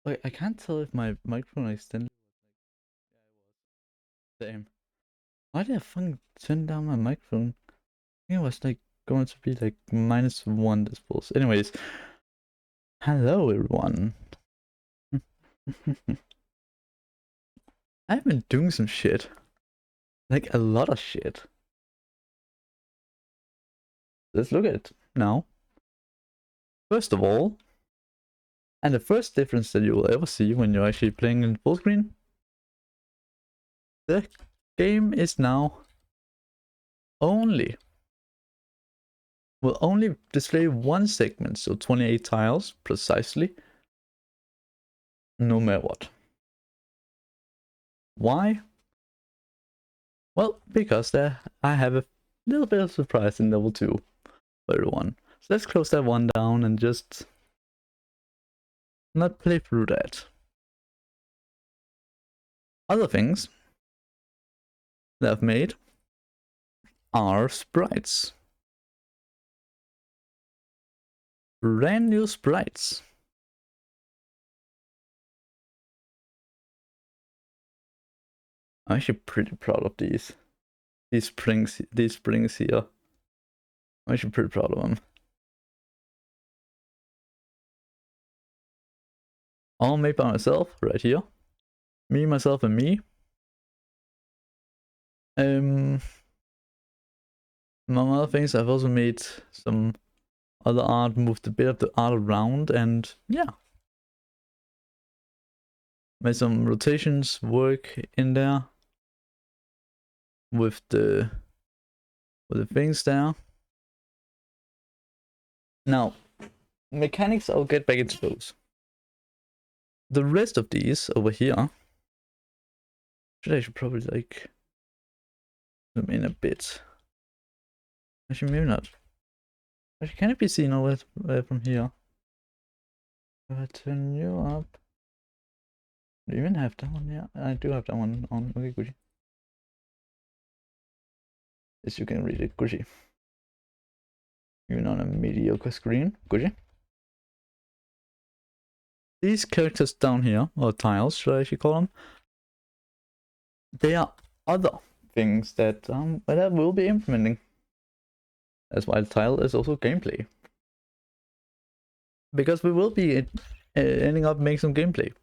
Wait, I can't tell if my microphone extended. Damn. Why did I fucking turn down my microphone? I think it was like going to be like -1 decibels. Anyways, hello everyone. I've been doing some shit. Like a lot of shit. Let's look at it now. First of all, and the first difference that you will ever see when you're actually playing in full screen, the game is now will only display one segment, so 28 tiles precisely, no matter what. Why? Well, because I have a little bit of surprise in level 2 for everyone. So let's close that one down and just not play through that. Other things that I've made are sprites. Brand new sprites. I'm actually pretty proud of these. These springs here. I'm actually pretty proud of them. All made by myself, right here. Me, myself, and me. Among other things, I've also made some other art, moved a bit of the art around, and yeah. Made some rotations work in there with the things there. Now, mechanics, I'll get back into those. The rest of these over here, I should probably like zoom in a bit. Actually, maybe not. Actually, can it be seen over from here? If I turn you up, do you even have that one? Yeah, I do have that one on. Okay, Gucci. Yes, you can read it, Gucci. Even on a mediocre screen, Gucci. These characters down here, or tiles, should I actually call them? They are other things that I will be implementing. That's why the tile is also gameplay. Because we will be ending up making some gameplay.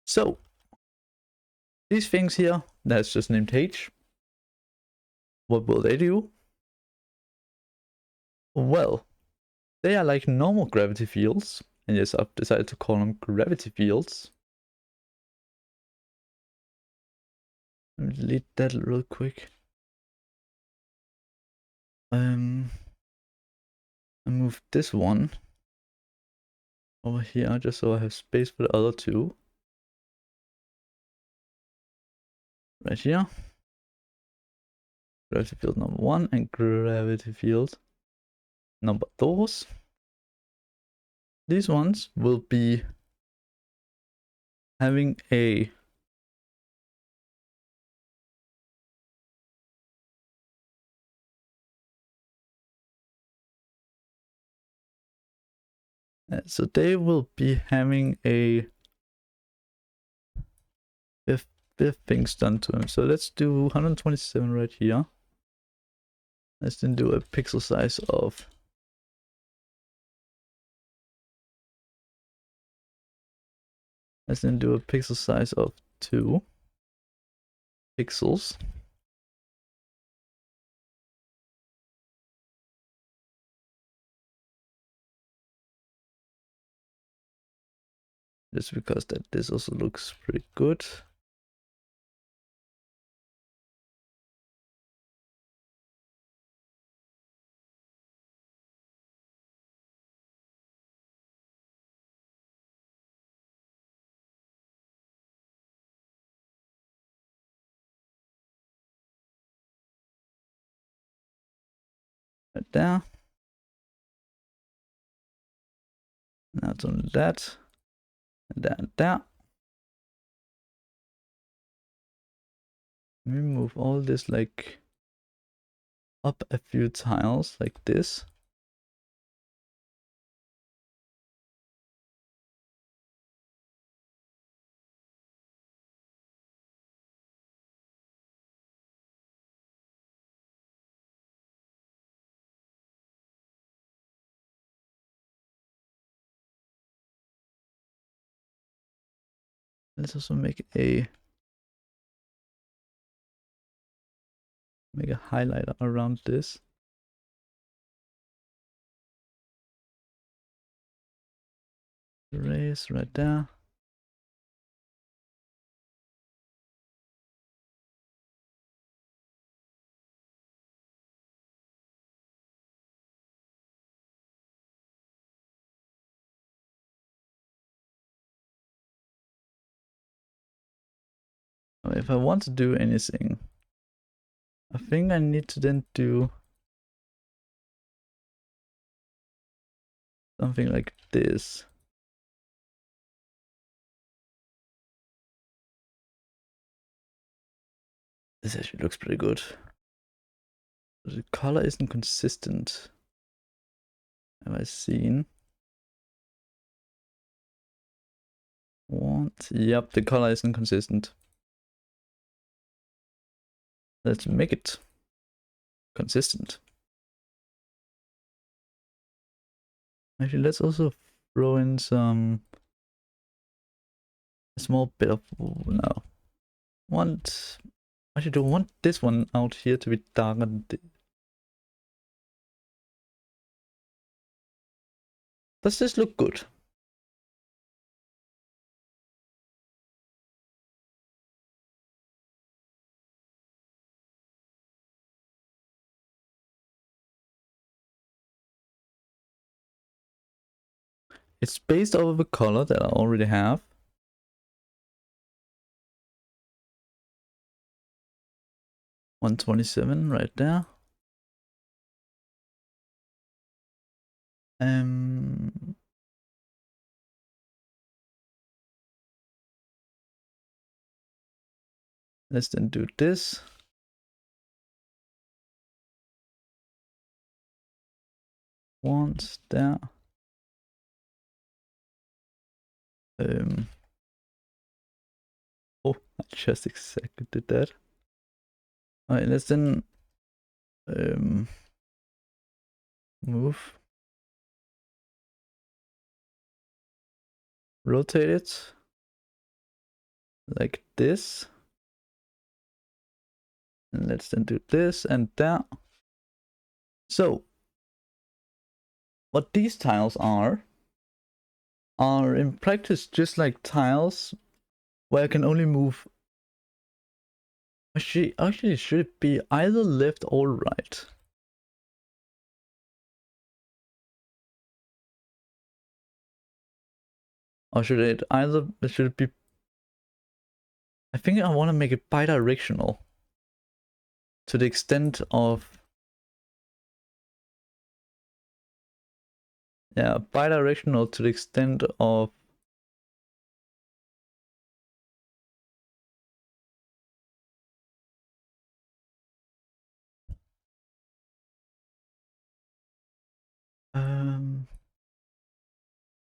So, these things here, that's just named H. What will they do? Well, they are like normal gravity fields. And yes, I've decided to call them gravity fields. Let me delete that real quick. I move this one over here just so I have space for the other two. Right here. Gravity field number 1 and gravity field number 2. These ones will be having a so they will be having a if things done to them. So let's do 127 right here. Let's then do a pixel size of let's then do a pixel size of 2 pixels. Just because that this also looks pretty good. Right there. Now it's on that. And that. Let me move all this like up a few tiles like this. Let's also make a highlighter around this. Erase right there. If I want to do anything, I think I need to then do something like this. This actually looks pretty good. The color isn't consistent. Have I seen? What? Yep, the color isn't consistent. Let's make it consistent. Actually, let's also throw in a small bit of no. Actually, don't want this one out here to be darker than this. Does this look good? It's based off of a color that I already have. $127 right there. Let's then do this. Once there. Oh, I just exactly did that. Alright, let's then move. Rotate it like this. And let's then do this and that. So, what these tiles are in practice just like tiles where I can only move. Actually should it be either left or right? Or should it be? I think I want to make it bidirectional to the extent of, yeah, bidirectional to the extent of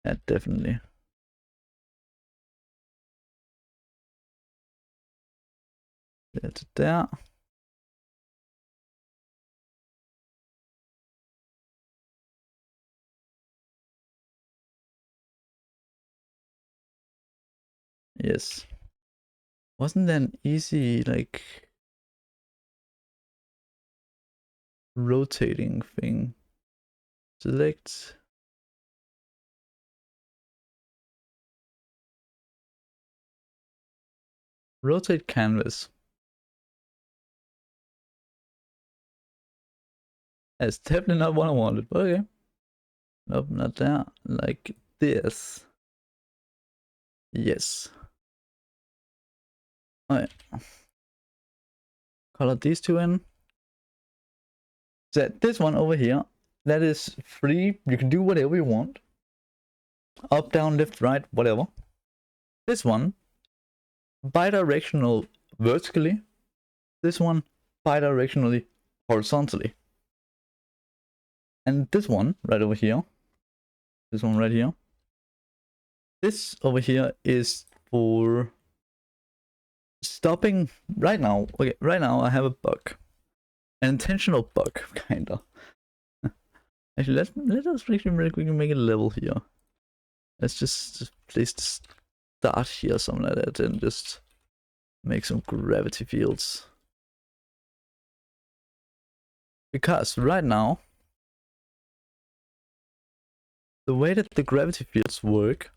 yeah, definitely. That's there. Yes. Wasn't that an easy, like, rotating thing? Select. Rotate canvas. That's definitely not what I wanted, but okay. Nope, not that. Like this. Yes. Alright. Color these two in. So this one over here, that is free. You can do whatever you want. Up, down, left, right, whatever. This one, bidirectional vertically. This one, bidirectionally horizontally. And this one right over here. This one right here. This over here is for stopping right now. Okay, right now I have a bug. An intentional bug, kinda. Actually, let us actually make it level here. Let's just place this start here, something like that, and just make some gravity fields. Because right now, the way that the gravity fields work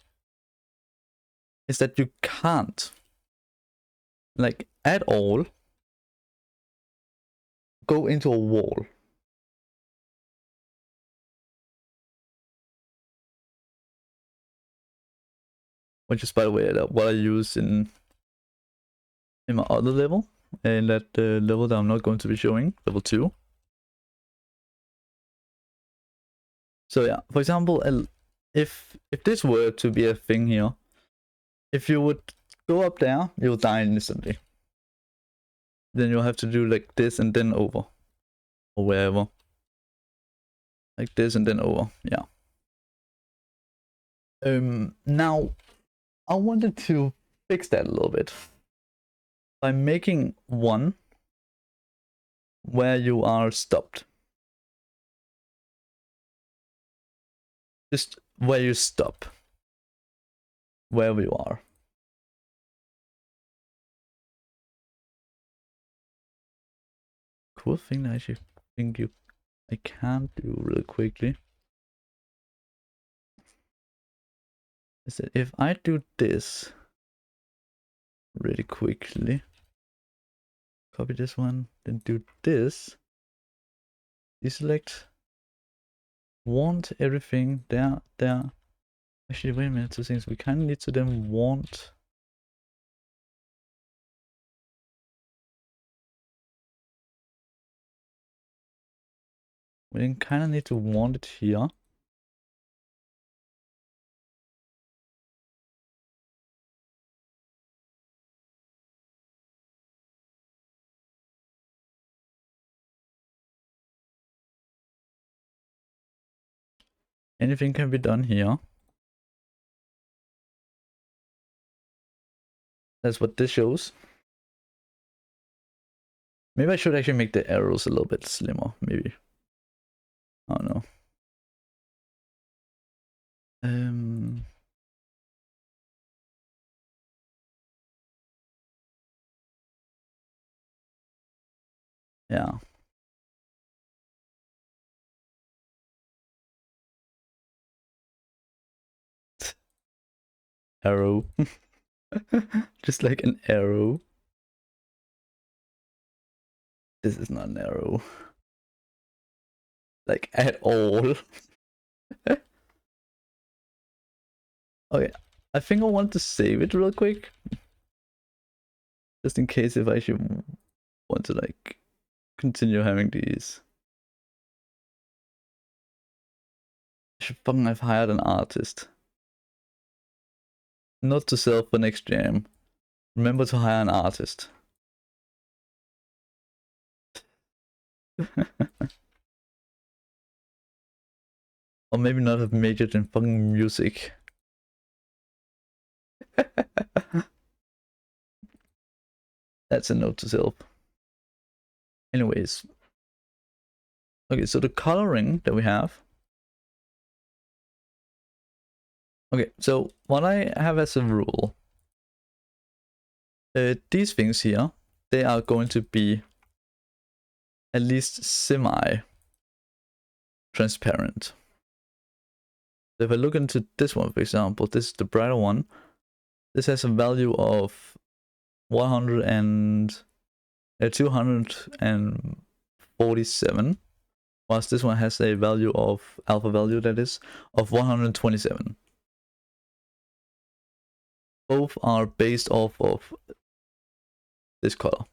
is that you can't, like, at all go into a wall. Which is, by the way, what I use in my other level, and that level that I'm not going to be showing, level 2. So yeah, for example, if this were to be a thing here, if you would go up there, you'll die instantly. Then you'll have to do like this and then over, or wherever. Like this and then over, yeah. Now, I wanted to fix that a little bit by making one where you are stopped. Just where you stop. Wherever you are. Cool thing that I actually think I can do really quickly is that if I do this really quickly, copy this one, then do this, deselect, want everything there. Actually, wait a minute, 2 things. We kind of need to then want. We then kind of need to want it here. Anything can be done here. That's what this shows. Maybe I should actually make the arrows a little bit slimmer, maybe. I don't know. Yeah. Arrow. Just like an arrow. This is not an arrow. Like, at all. Okay, I think I want to save it real quick. Just in case if I should want to, like, continue having these. I should fucking have hired an artist. Note to self for next jam. Remember to hire an artist. Or maybe not have majored in fucking music. That's a note to self. Anyways. Okay, so the coloring that we have. Okay, so what I have as a rule. These things here, they are going to be at least semi-transparent. So if I look into this one, for example, this is the brighter one. This has a value of 247, whilst this one has a value of alpha value, that is, of 127. Both are based off of this color,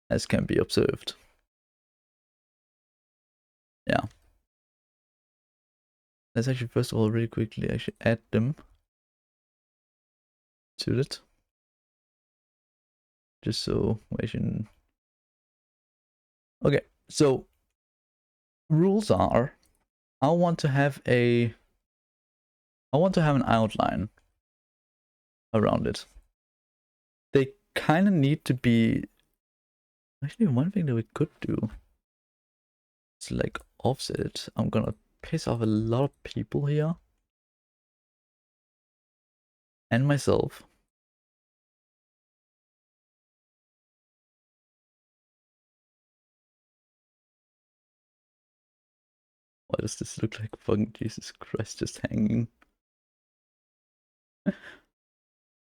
as can be observed. Yeah. Let's actually first of all really quickly actually add them to it. Just so we can. Okay, so rules are I want to have an outline around it. They kind of need to be. Actually, one thing that we could do is like offset it. I'm gonna piss off a lot of people here. and myself. Why does this look like fucking Jesus Christ just hanging?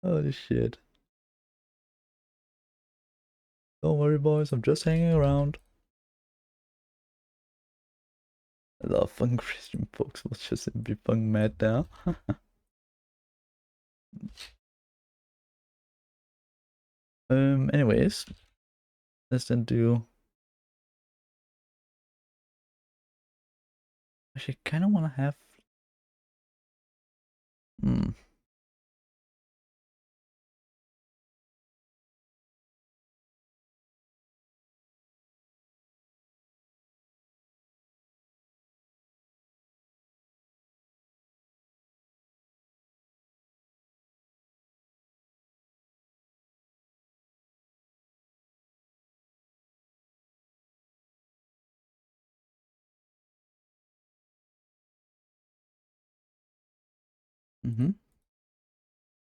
Holy shit. Don't worry, boys, I'm just hanging around. A lot of fucking Christian folks will just be fucking mad now. Anyways, let's then do. Actually, kind of want to have. Hmm.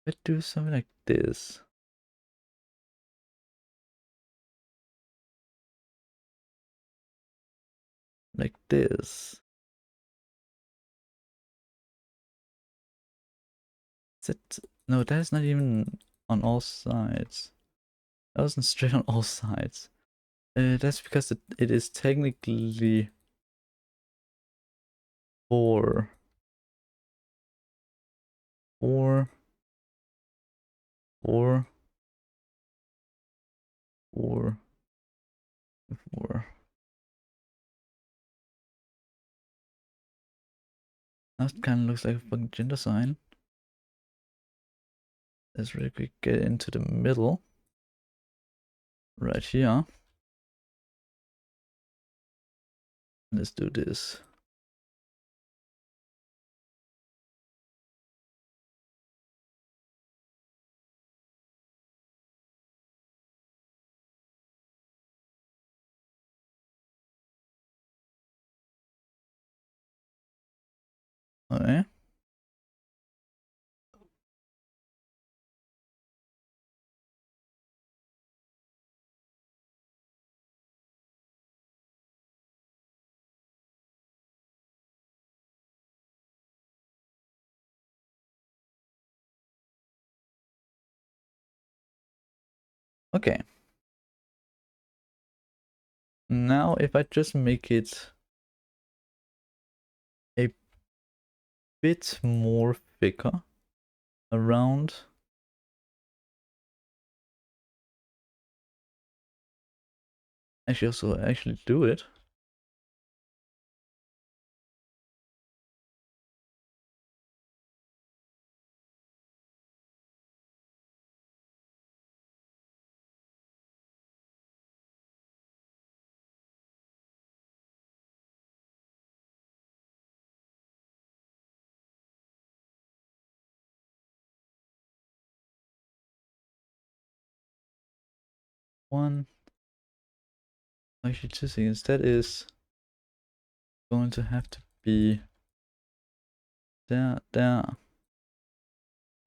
Let's do something like this. Like this. Is it? No, that is not even on all sides. That wasn't straight on all sides. That's because it is technically four. Four. Four. Four. Four. That kind of looks like a fucking gender sign. Let's really quick get into the middle. Right here. Let's do this. Okay. Okay. Now if I just make it a bit more thicker around. Actually do it. One. Actually, 2 seconds. That is going to have to be there.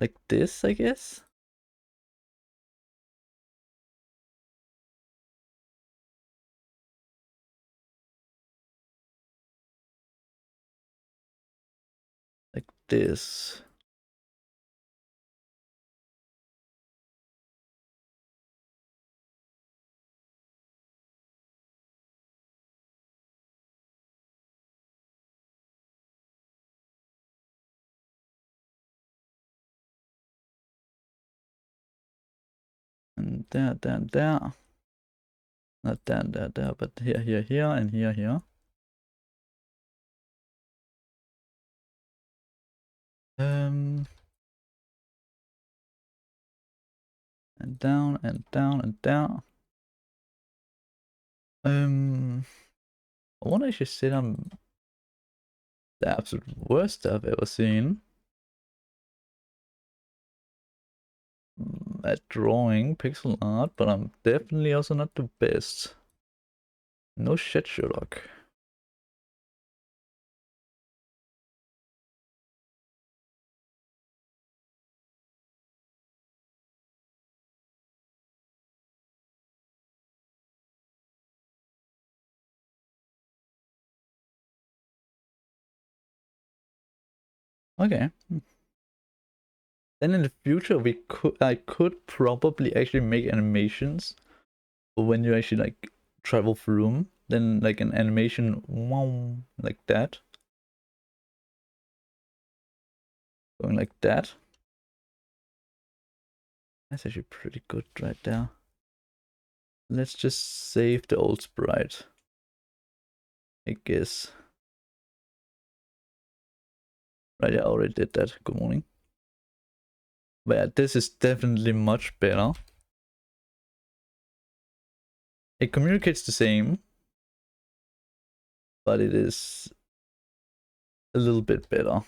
Like this, I guess? Like this. And there. Not there, but here, and here. And down, and down, and down. I want to actually say I'm the absolute worst I've ever seen at drawing pixel art, but I'm definitely also not the best. No shit, Sherlock. Okay. Then in the future, I could probably actually make animations when you actually like travel through them. Then like an animation, wow, like that, going like that. That's actually pretty good right there. Let's just save the old sprite, I guess. Right, I already did that. Good morning. But yeah, this is definitely much better. It communicates the same, but it is a little bit better.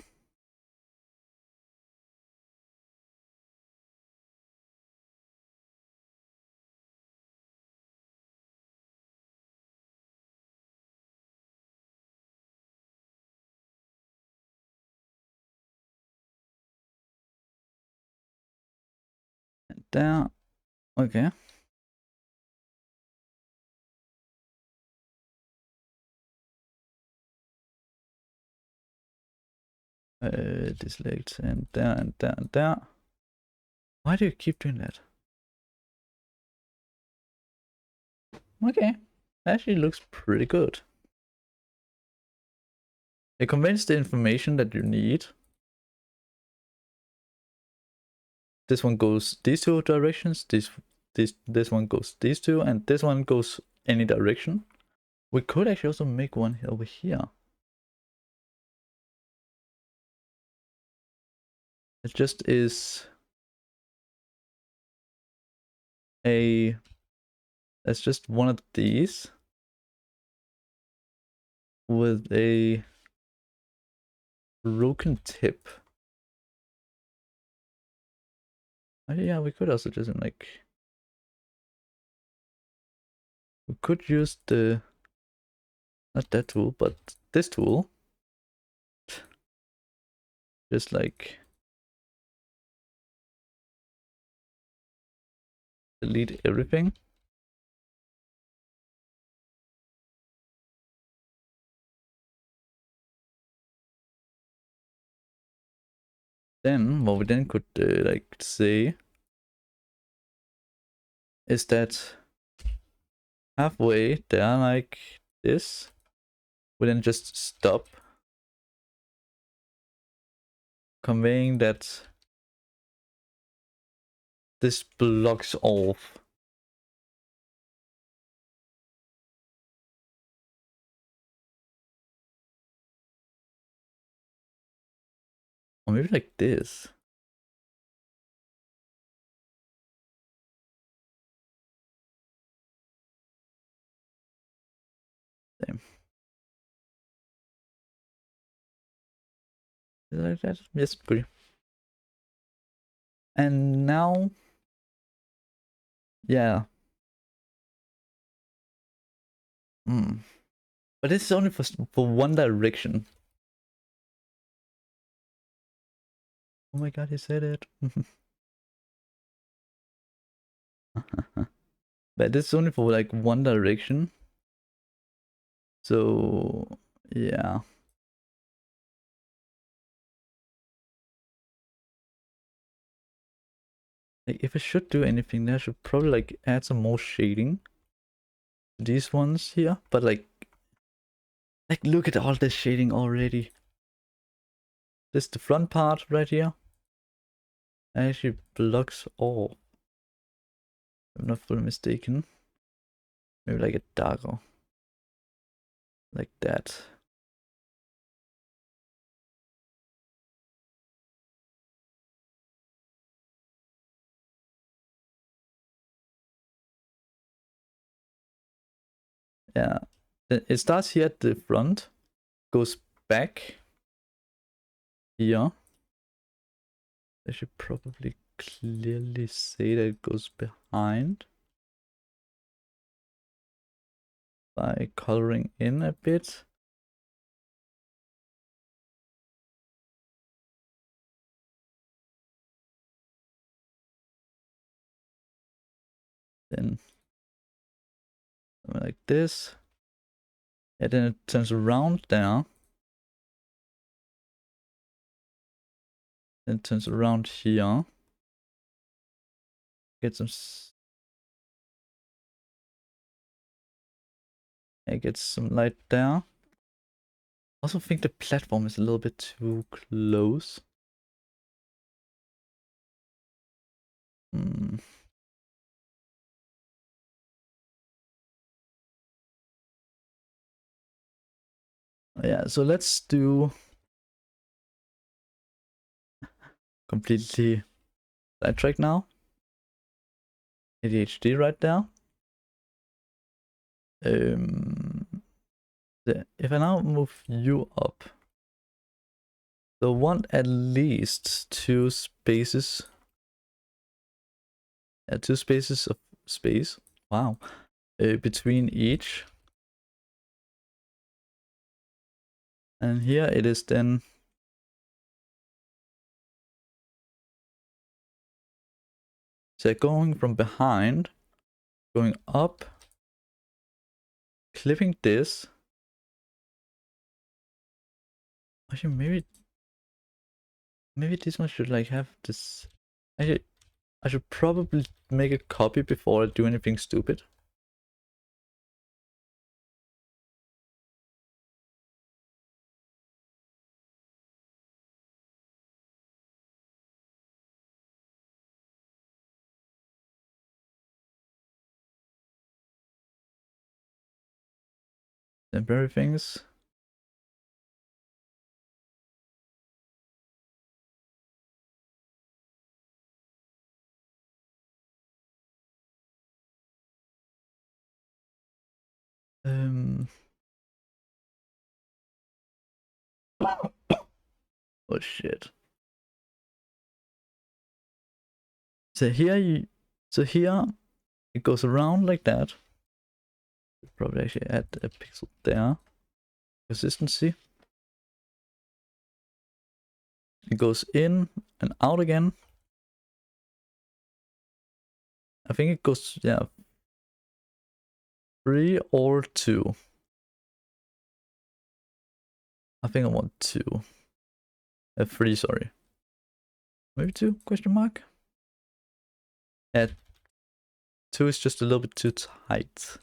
And there, okay. Deselect and there and there and there. Why do you keep doing that? Okay, actually looks pretty good. It conveys the information that you need. This one goes these two directions, this one goes these two, and this one goes any direction. We could actually also make one over here. It just is a, it's just one of these with a broken tip. Yeah, we could also just like, we could use the, not that tool, but this tool. Just like delete everything. Then what we then could like say is that halfway there, like this, we then just stop conveying that this blocks off. Or maybe like this. Same. Is it like that? Yes, pretty. And now, yeah. But this is only for one direction. Oh my god, he said it. But this is only for like one direction. So yeah. Like if I should do anything, then I should probably like add some more shading to these ones here. But like look at all this shading already. This the front part right here actually blocks all. If I'm not fully mistaken. Maybe like a darker. Like that. Yeah. It starts here at the front, goes back here. I should probably clearly say that it goes behind by coloring in a bit. Then like this. And then it turns around there. Then it turns around here. Get some. I get some light there. Also think the platform is a little bit too close. Hmm. Yeah, so let's do completely sidetrack now. ADHD right there. If I now move you up, so want at least two spaces. Yeah, two spaces of space. Wow. Between each. And here it is then. So going from behind, going up, clipping this. Actually, maybe this one should like have this. Actually, I should probably make a copy before I do anything stupid. Temporary things. Oh shit. So here it goes around like that. Probably actually add a pixel there. Consistency. It goes in and out again. I think it goes, yeah, 3 or 2. I think I want 2. 3, sorry. Maybe 2, question mark? Yeah, 2 is just a little bit too tight.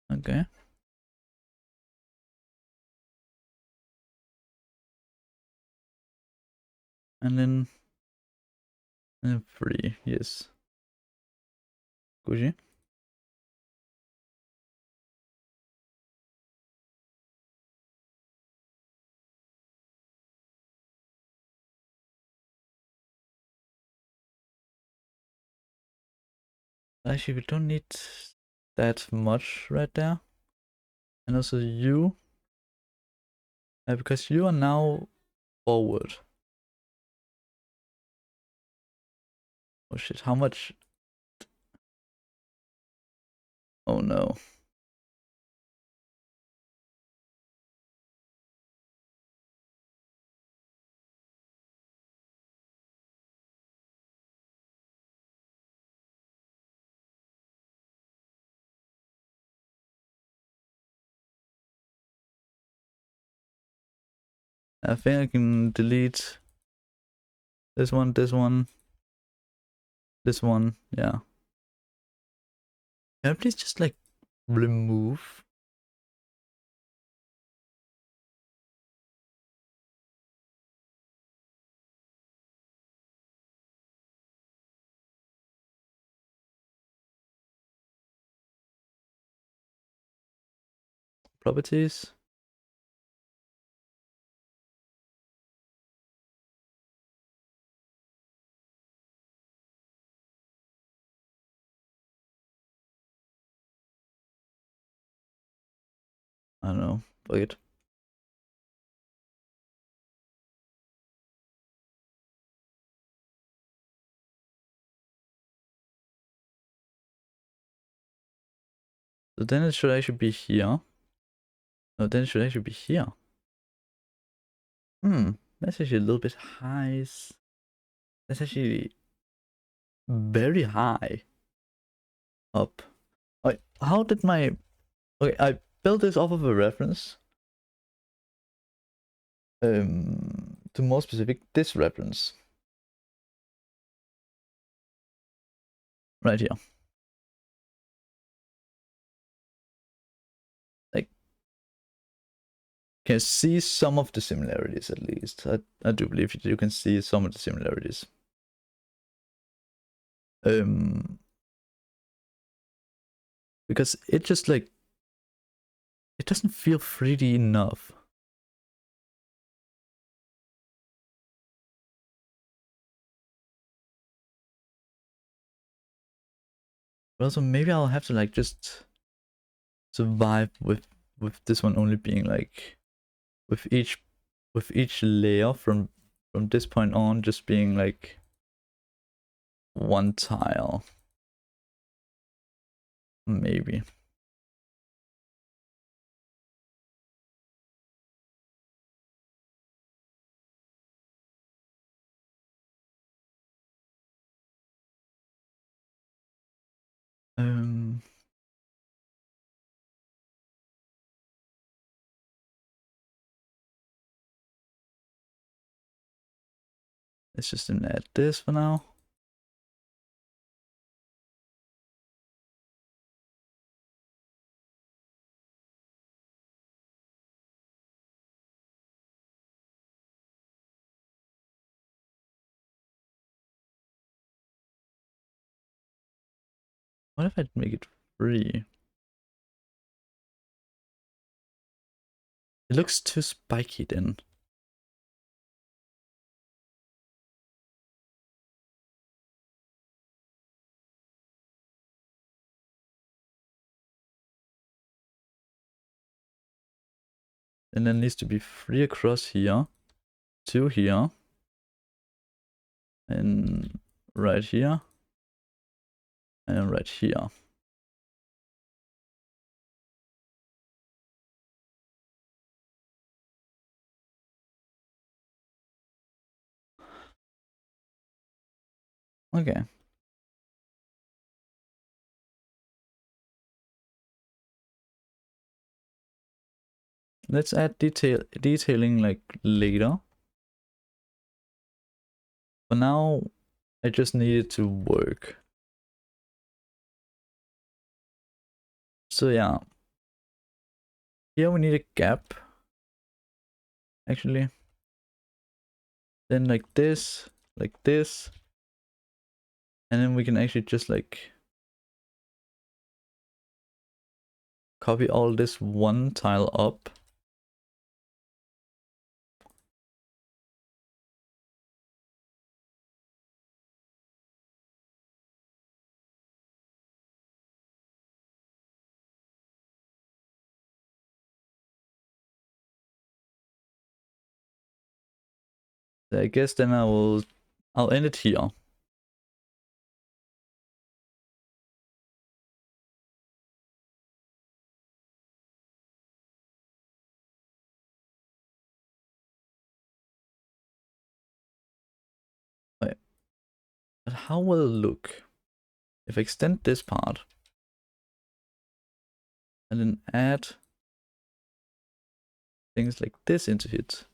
Okay. And then 3, yes. Gucci. Actually, we don't need that much right there. And also you. Because you are now forward. Oh shit, how much? Oh no. I think I can delete this one, this one, this one, yeah. Can I please just like remove? properties. I don't know, fuck it. So then it should actually be here. No, then it should actually be here. That's actually a little bit high. That's actually very high up. Wait, how did my... Okay, I built this off of a reference. To more specific, this reference. Right here. Like, can see some of the similarities at least. I do believe you can see some of the similarities. Because it just like, it doesn't feel 3D enough. But also maybe I'll have to like just survive with this one only being like, with each layer from this point on just being like one tile. Maybe. Let's just add this for now. What if I make it free? It looks too spiky then. And then needs to be free across here, to here, and right here, and right here. Okay. Let's add detailing like later. For now, I just need it to work. So yeah. Here we need a gap. Actually. Then like this. And then we can actually just like copy all this one tile up. I guess then I'll end it here. Wait. But how will it look if I extend this part and then add things like this into it?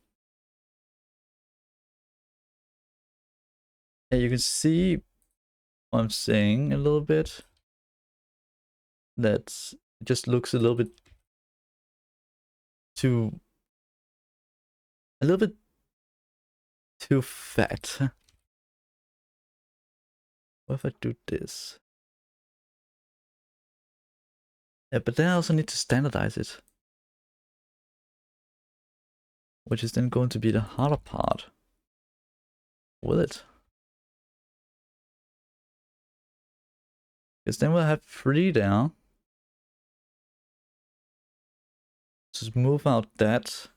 Yeah, you can see what I'm saying a little bit. That it just looks a little bit too fat. What if I do this? Yeah, but then I also need to standardize it. which is then going to be the harder part. Will it? Because then we'll have 3 there. Just move out that.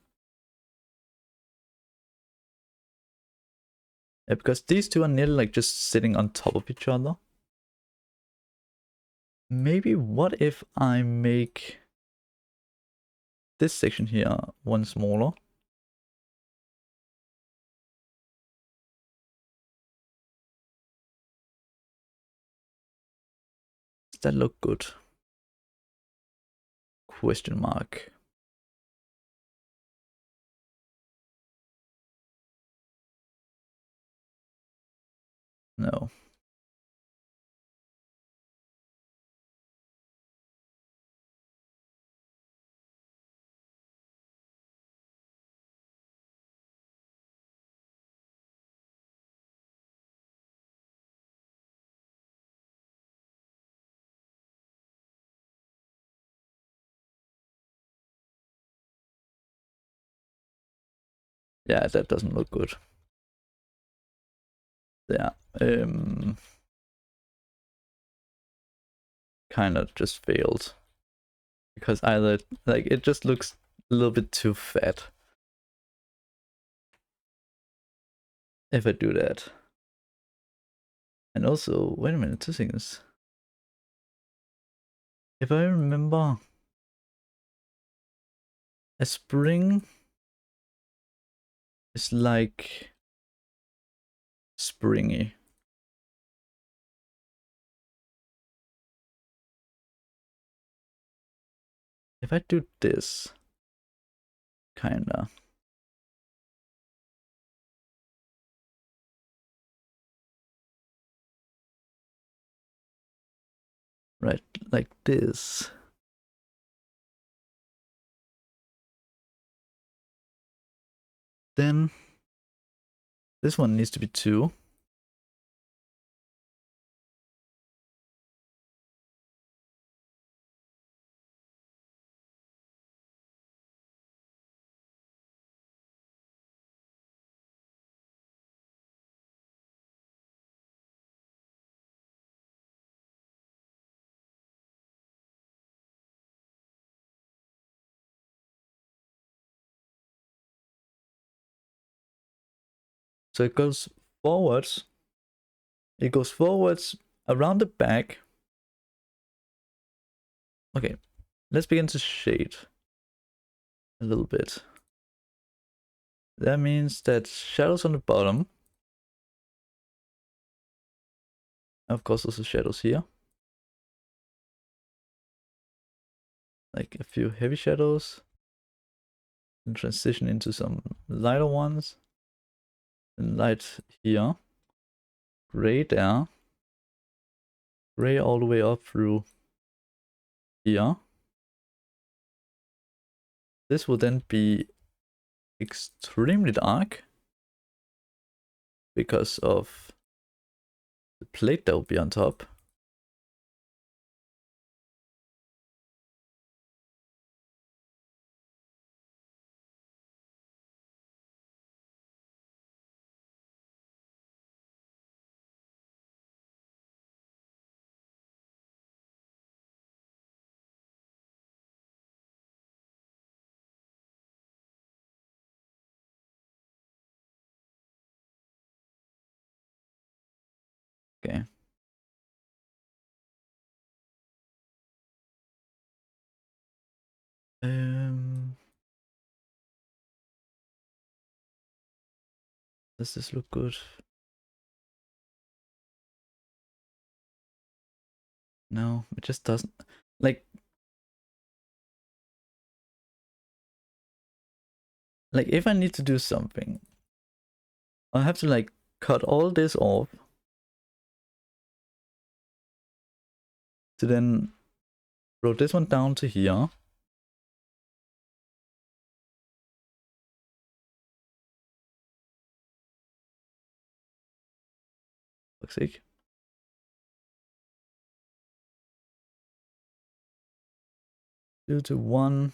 Yeah, because these two are nearly like just sitting on top of each other. Maybe what if I make this section here one smaller? Does that look good? Question mark. No. Yeah, that doesn't look good. Yeah. Kind of just failed. Because either, like, it just looks a little bit too fat. If I do that. And also, wait a minute, 2 things. If I remember, a spring is like springy. If I do this, kinda. Right, like this. Then this one needs to be 2. So it goes forwards. It goes forwards around the back. Okay, let's begin to shade a little bit. That means that shadows on the bottom. Of course, also shadows here. Like a few heavy shadows. And transition into some lighter ones. And light here. Gray there. Gray all the way up through here. This will then be extremely dark because of the plate that will be on top. Okay. Does this look good? No, it just doesn't. Like if I need to do something, I have to like cut all this off to then roll this one down to here. Fuck's sake. Due to 1.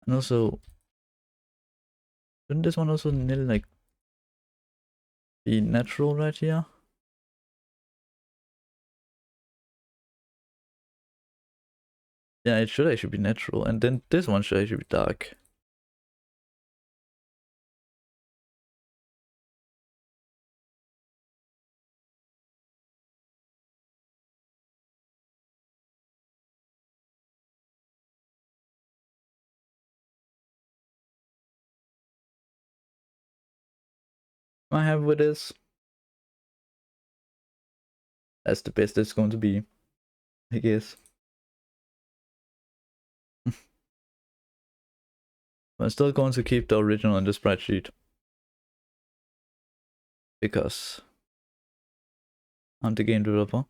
And also, shouldn't this one also nearly like be natural right here? Yeah, it should actually be natural, and then this one should actually be dark. I have with this. That's the best it's going to be, I guess. I'm still going to keep the original in the spreadsheet. Because I'm the game developer.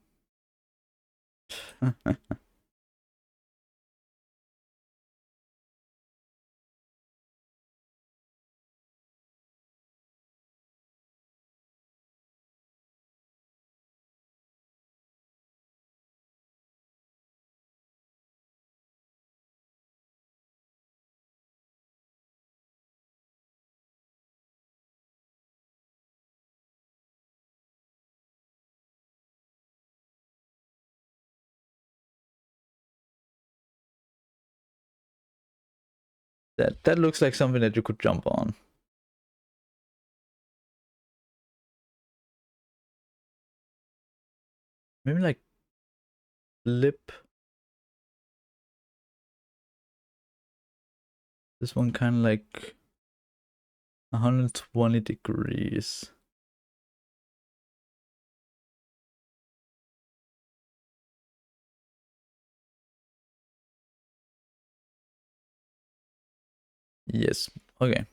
That looks like something that you could jump on. Maybe like flip this one kind of like 120 degrees. Yes, okay.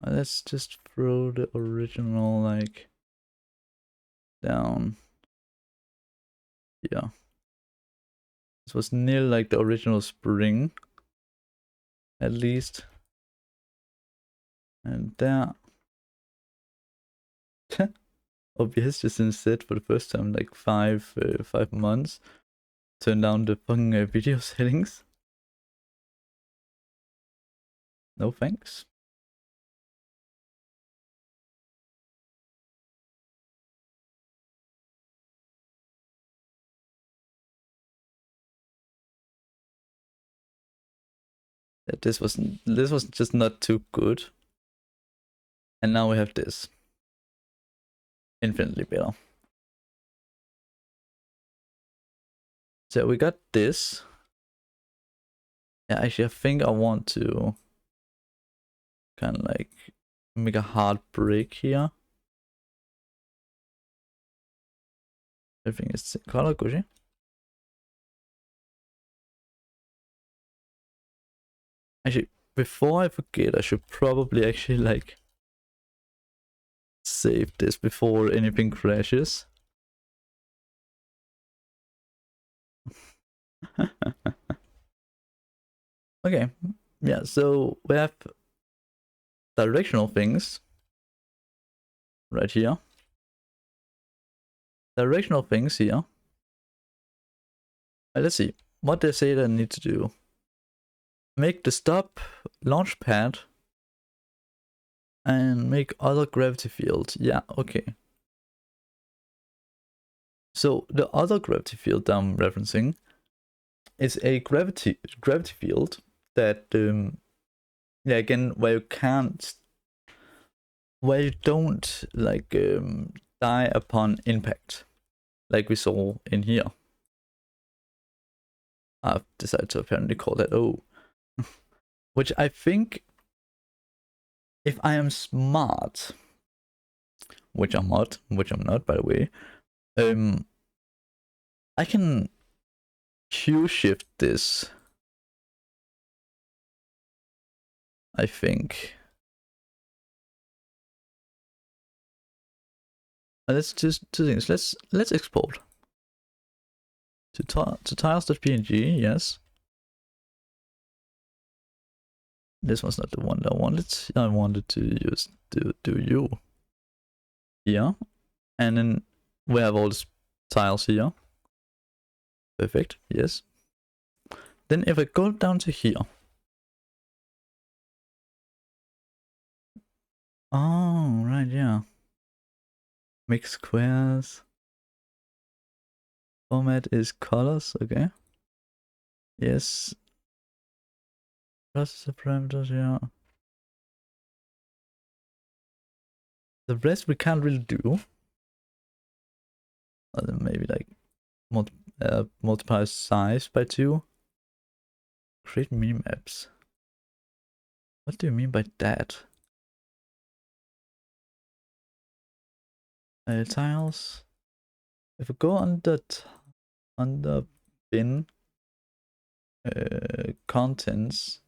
Let's just throw the original like down. Yeah. This was near like the original spring. At least. And there. OBS just instead for the first time like 5 months. Turn down the fucking video settings. No thanks. This was just not too good. And now we have this. Infinitely better. So we got this. Yeah, actually I think I want to kind of like make a hard break here. Everything is color cushy. Actually, before I forget, I should probably actually like save this before anything crashes. Okay, yeah, so we have directional things right here. Directional things here. Let's see what they say that I need to do. Make the stop launch pad and make other gravity field. Yeah, okay. So the other gravity field that I'm referencing is a gravity field that yeah, again, where you don't like die upon impact, like we saw in here. I've decided to apparently call that O. Which I think, if I am smart, which I'm not, by the way, I can Q shift this, I think. Let's just two things. Let's export to tiles.png. Yes, this was not the one that I wanted. I wanted to use do you here, and then we have all these tiles here. Perfect. Yes. Then if I go down to here. Oh, right, yeah. Make squares. Format is colors, okay. Yes. Processor parameters, yeah. The rest we can't really do. Other than maybe like multiply size by 2. Create minimaps. What do you mean by that? Tiles. If I go on the bin contents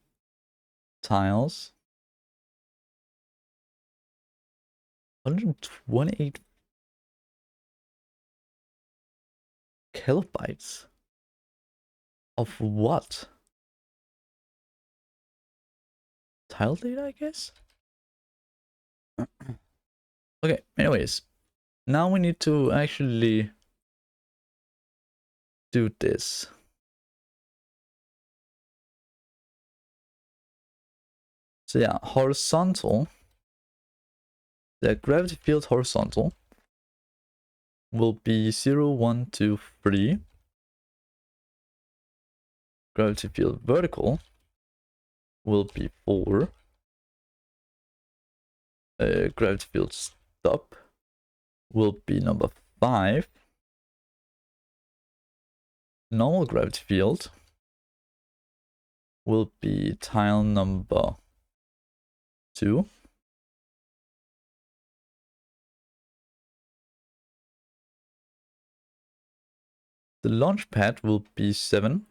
tiles, 128 kilobytes of what? Tile data, I guess. Okay, anyways, now we need to actually do this. So yeah, horizontal, the gravity field horizontal will be 0, 1, 2, 3. Gravity field vertical will be 4. Gravity field stop will be number 5. Normal gravity field will be tile number 2. The launch pad will be 7.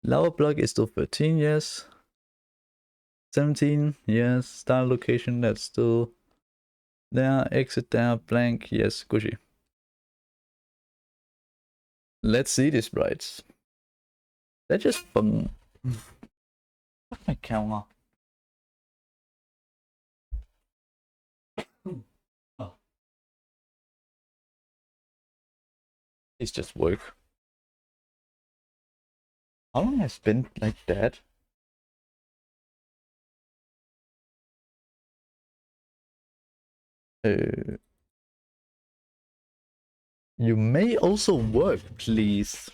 Lava block is still 13, yes. 17, yes. Start location, that's still there. Exit there, blank, yes. Gucci. Let's see this, sprites. That just fun. Fuck my camera. Oh. It's just work. How long has it been like that? You may also work, please.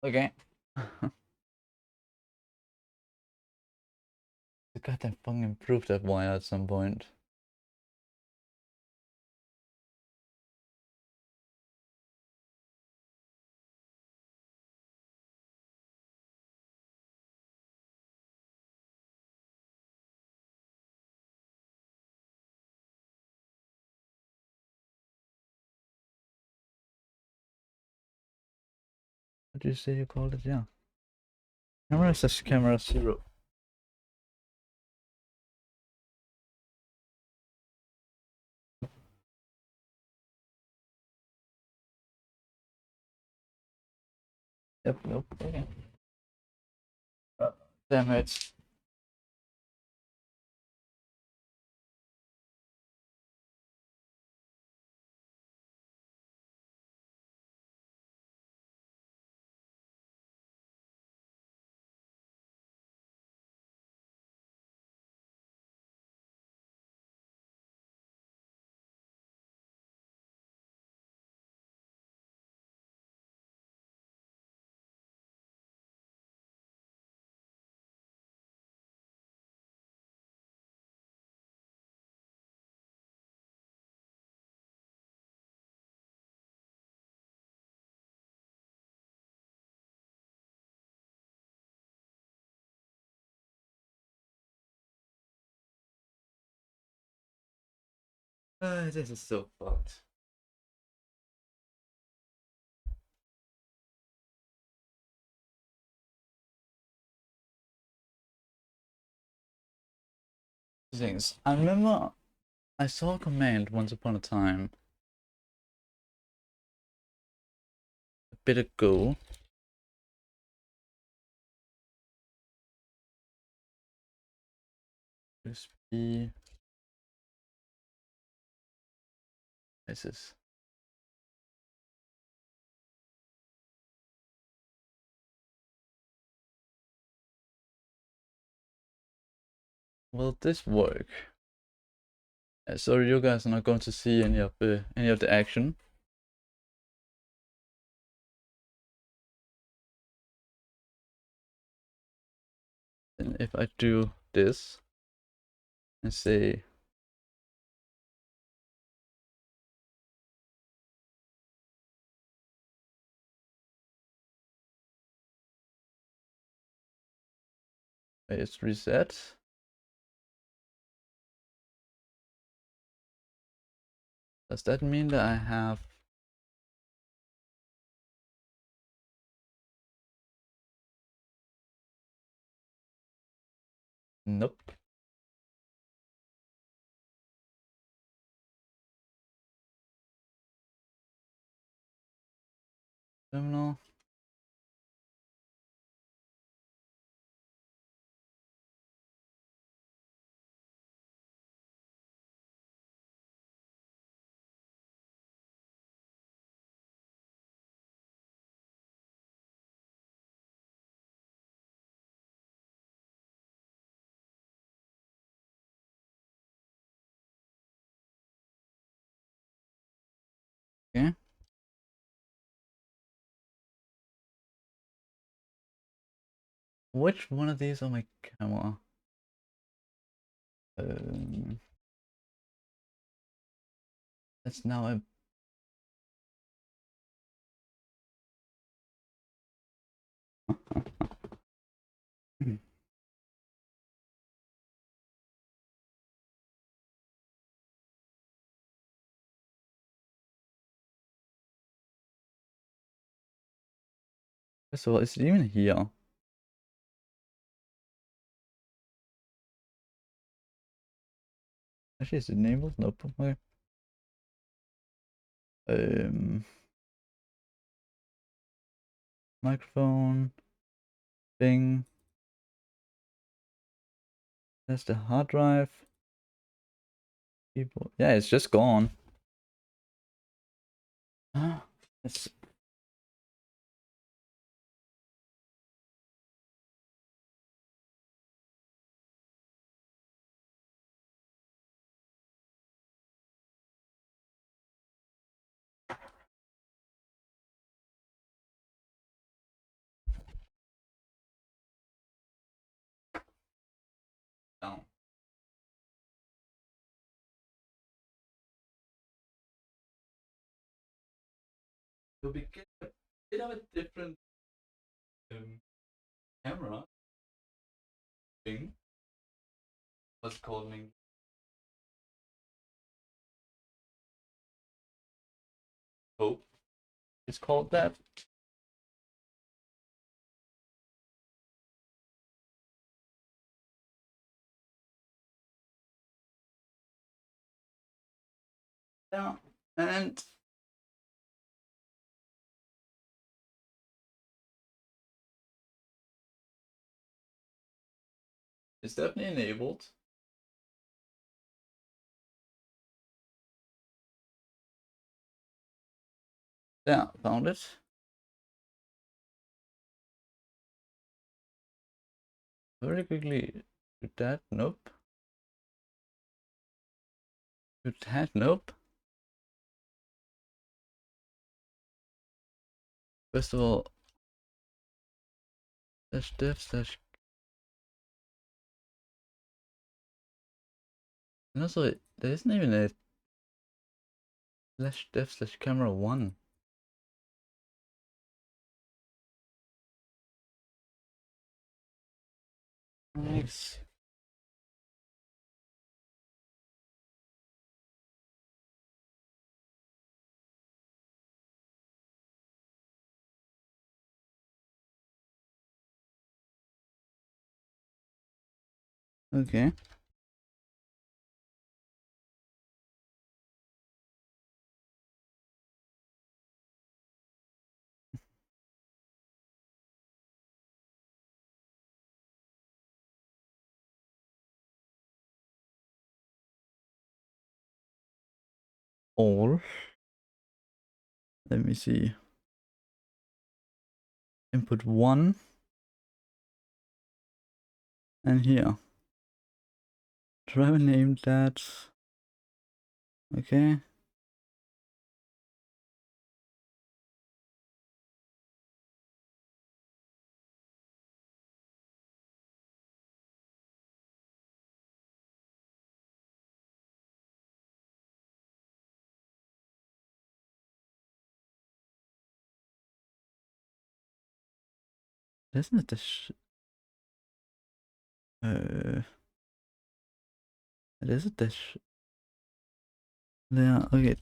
Okay. The goddamn phone improved that wire at some point. What did you say you called it? Yeah. Camera says camera 0. Yep, nope, okay. Damn it. This is so fucked. things. I remember I saw a command once upon a time, a bit ago. USB. This is. Will this work? Sorry, you guys are not going to see any of the action. And if I do this and say it's reset. Does that mean that I have? Nope. Terminal. Okay. Which one of these on my camera? That's now a. First of all, is it even here? Actually, is it enabled? Nope. Okay. Microphone. Thing. That's the hard drive. Keyboard. Yeah, it's just gone. It's. Down. So we get a bit of a different camera thing. What's calling? Oh, it's called that. Yeah, and it's definitely enabled. Yeah, found it. Very quickly. Do that. Nope. Do that. Nope. First of all, slash dev slash. And also, there isn't even a slash dev slash camera one. Nice. Okay. all. Let me see. Input 1. And here. Driver name that. Okay. Isn't it this? It is a dash. Yeah, okay.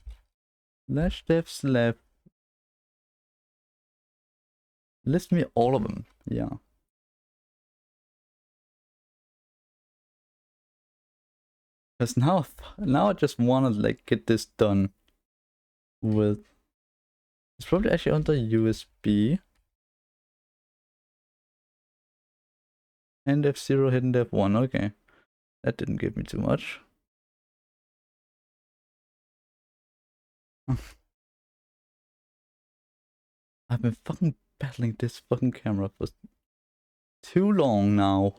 Slash dev slab. List me all of them. Yeah. Because now I just want to like get this done with. It's probably actually under USB. And F0 hidden dev 1. Okay. That didn't give me too much. I've been fucking battling this fucking camera for too long now.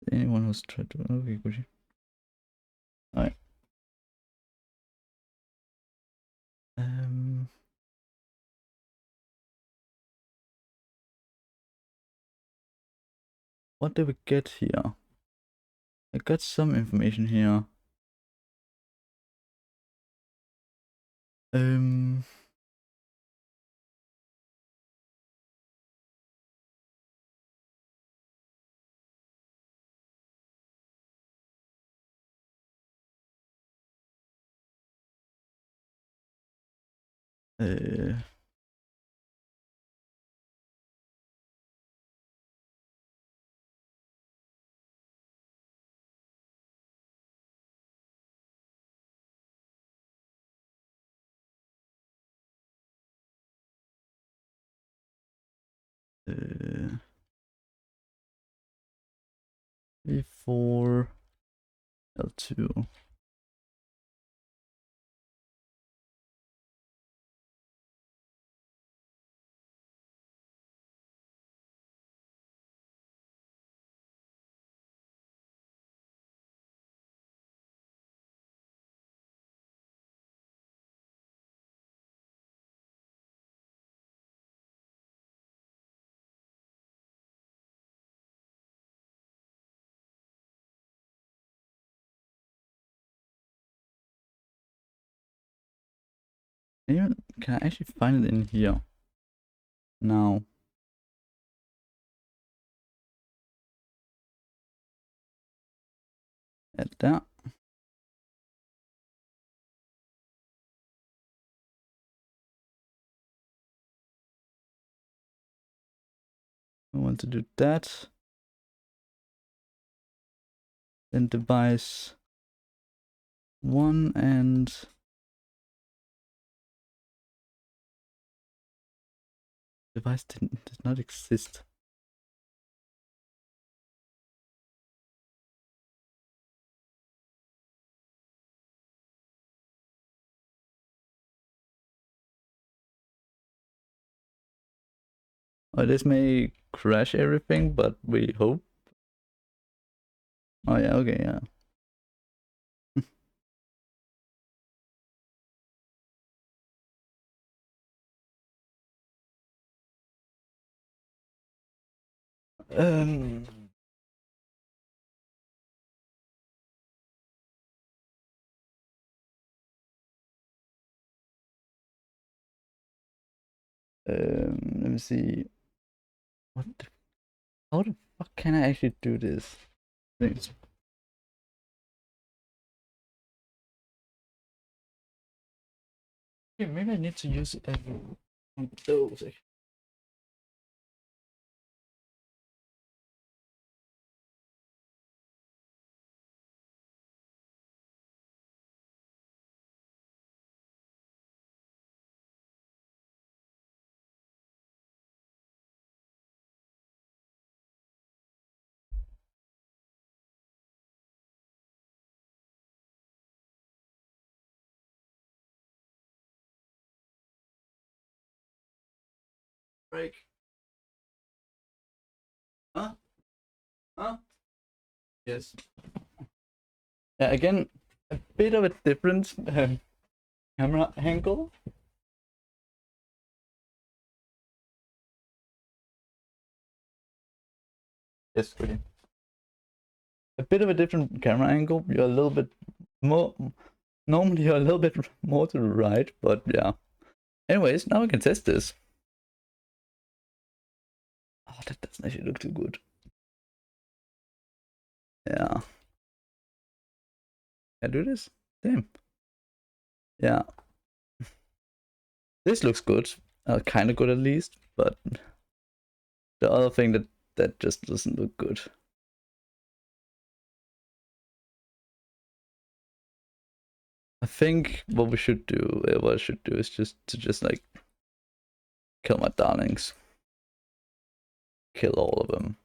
Anyone who's tried to. Okay, good. Alright. What did we get here? I got some information here. L2. V4 L2. Can I actually find it in here? Now. Add that. I want to do that. Then device 1 and device did not exist. Oh, this may crash everything, but we hope. Oh yeah, okay, yeah. um let me see. How the fuck can I actually do this? Things. Yeah, maybe I need to use every one of those. break. Huh? Huh? Yes. Yeah, again, a bit of a different camera angle. Yes, really. A bit of a different camera angle. You're a little bit more. Normally, you're a little bit more to the right, but yeah. Anyways, now we can test this. Oh, that doesn't actually look too good. Yeah. Can I do this? Damn. Yeah. This looks good. Kind of good at least, but the other thing that just doesn't look good. I think what we should do, what I should do is just like kill my darlings. Kill all of them.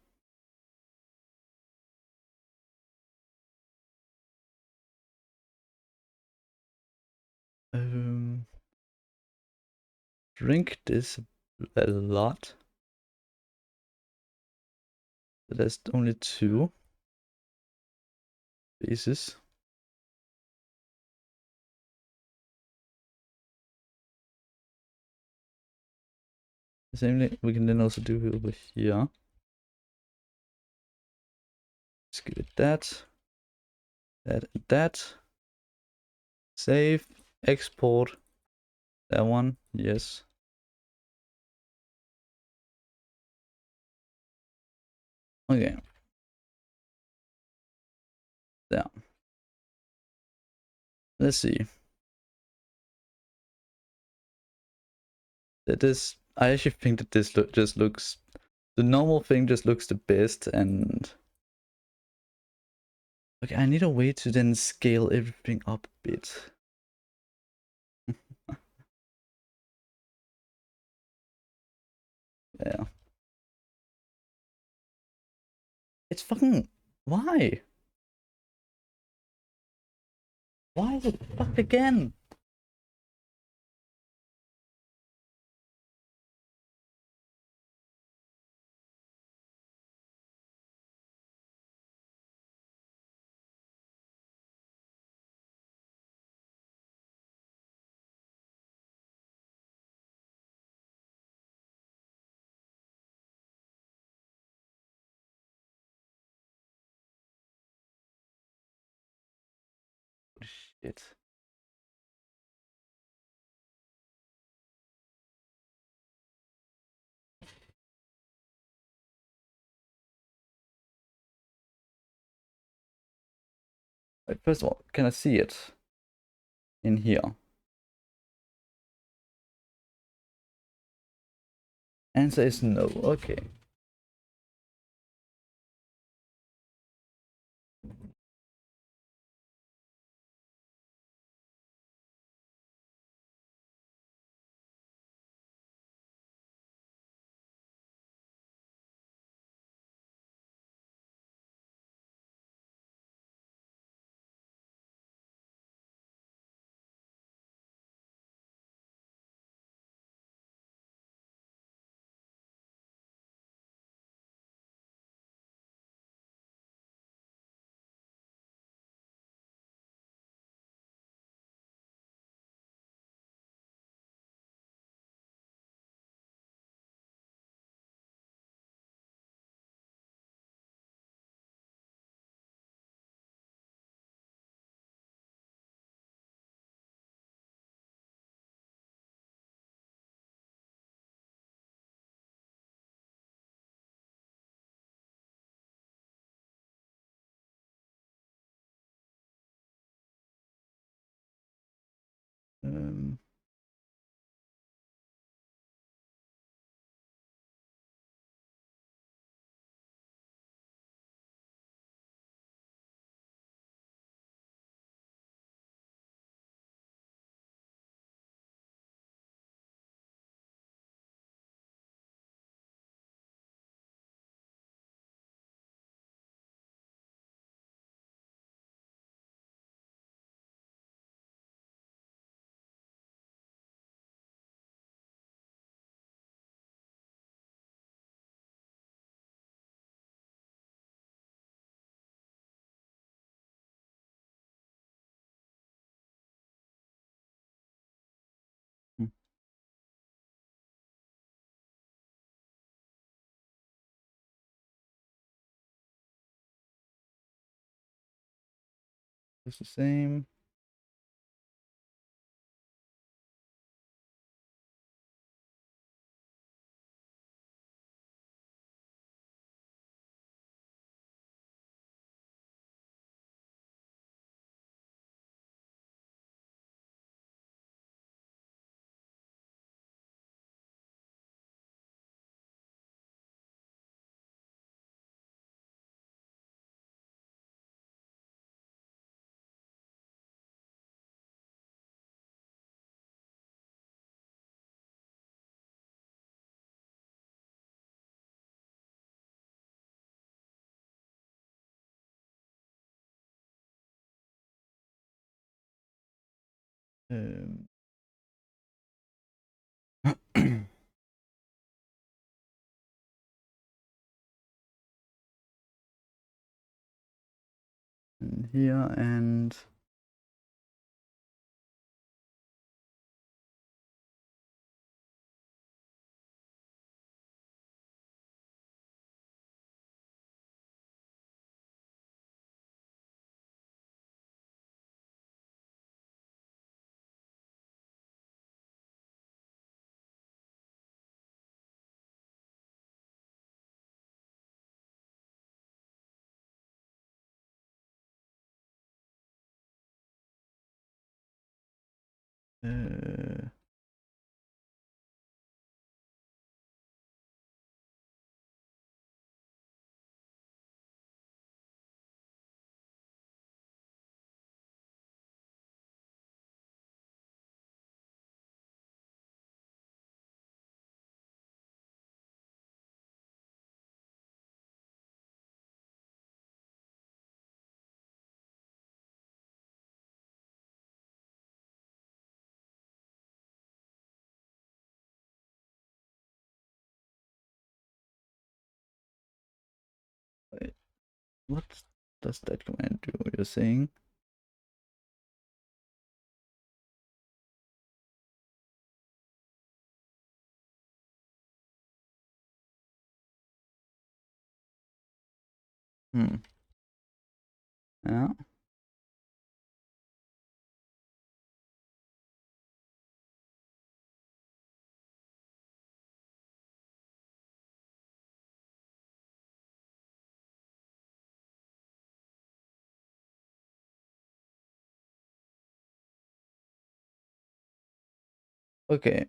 Drink this a lot. There's only 2 pieces. Same we can then also do over here. Let's give it that, that, and that. Save, export. That one, yes. Okay. There. Let's see. I actually think that this just looks, the normal thing just looks the best, and okay, I need a way to then scale everything up a bit. Yeah. It's fucking, why? Why is it fucked again? Shit. Wait, first of all, can I see it in here? Answer is no. Okay. It's the same. And here and uh, wait, what does that command do? You're saying? Yeah. Okay.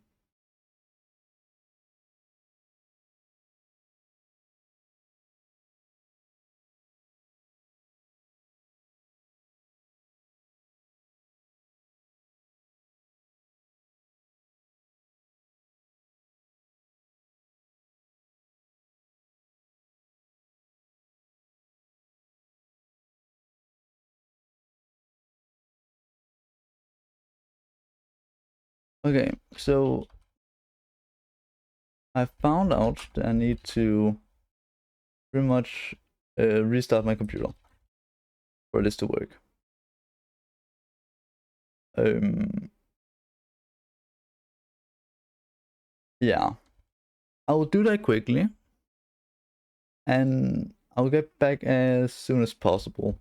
Okay, so I found out that I need to pretty much restart my computer for this to work. Yeah, I'll do that quickly, and I'll get back as soon as possible.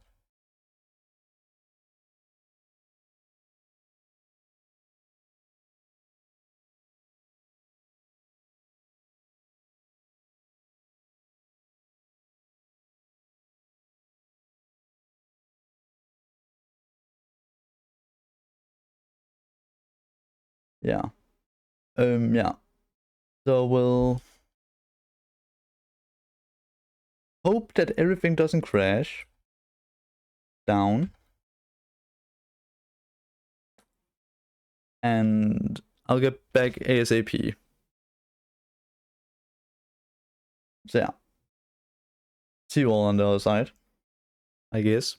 Yeah. Yeah. So we'll hope that everything doesn't crash down. And I'll get back ASAP. So yeah. See you all on the other side, I guess.